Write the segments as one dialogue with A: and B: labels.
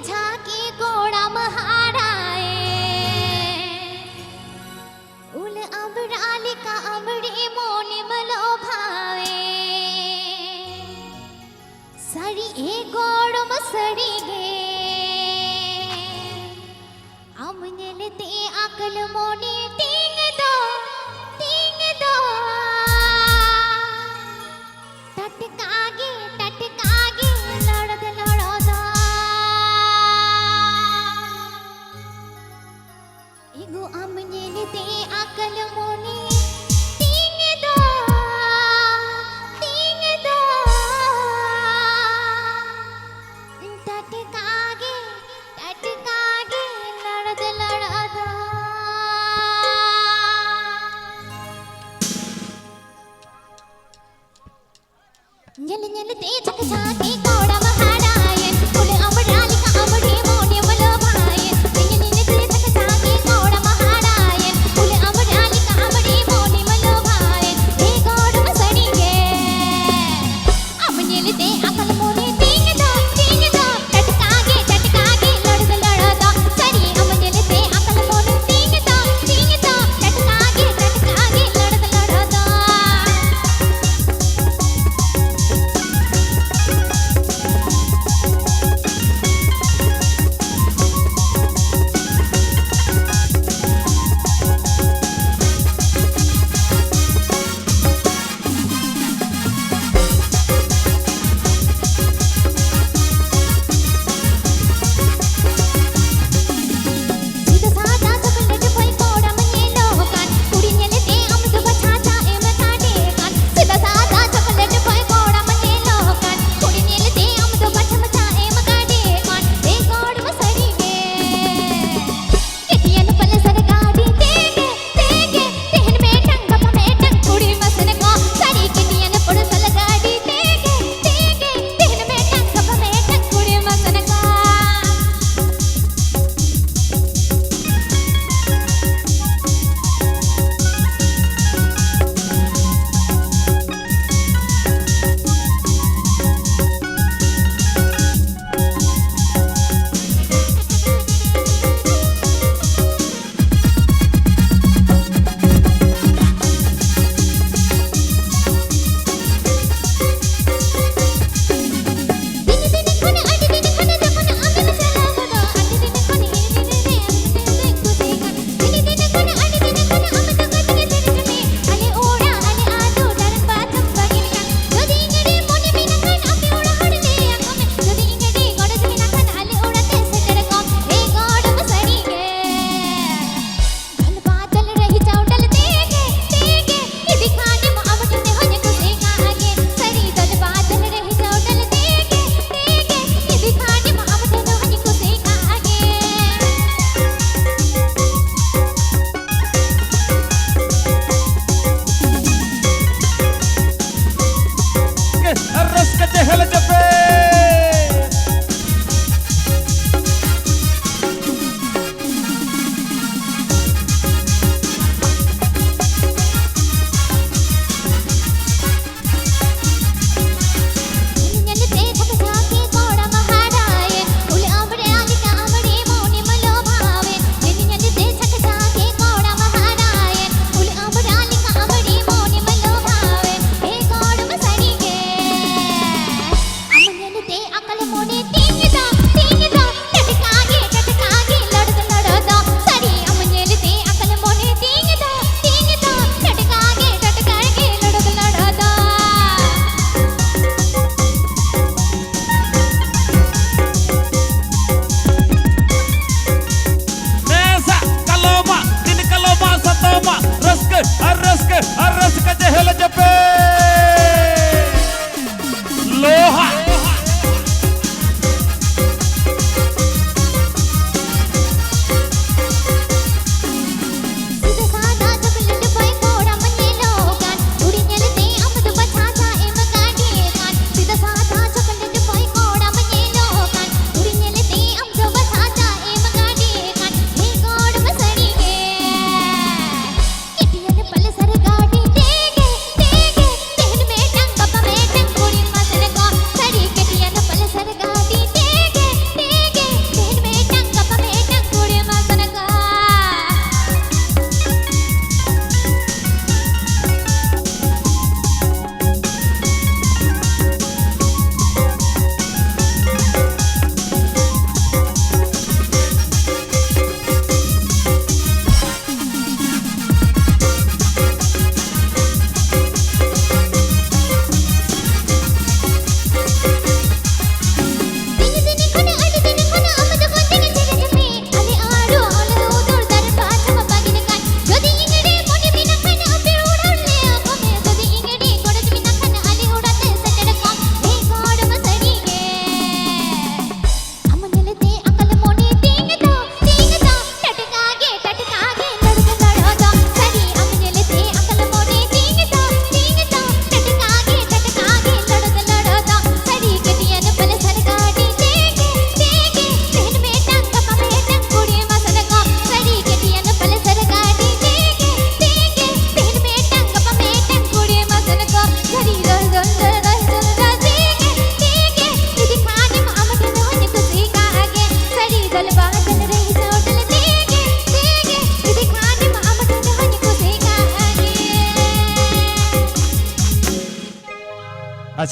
A: झाकी गोड़ा महाराए उल अबराली का अबड़ी मोनी मलो भावे सड़ी ए गोड़ मसड़ी गे अमनेल ते अकल मोनी टिंग दो टटकागे लड़द लड़दा एगो अमनेल ते अकल मोनी टिंग दो टटकागे लड़द लड़दा ñel ñel te chak chaki koda maharaye ule amrali ka amri moni mala bhaye ñel ñel te chak chaki koda maharaye ule amrali ka amri moni mala bhaye e god masadi ge amnel te akal moni ting do tatkage ladda ladda sari amnel te akal moni ting do tatkage ladda ladda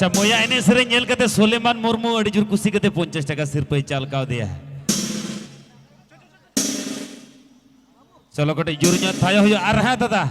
B: अच्छा मोया एने सरे nail कते सोलेमान मुर्मू अड़ी जुर कुसी कते 50 टाका सिरपे चाल का दिया है चलो कटे जुर ᱧᱚᱜ थायो हुयो आर है दादा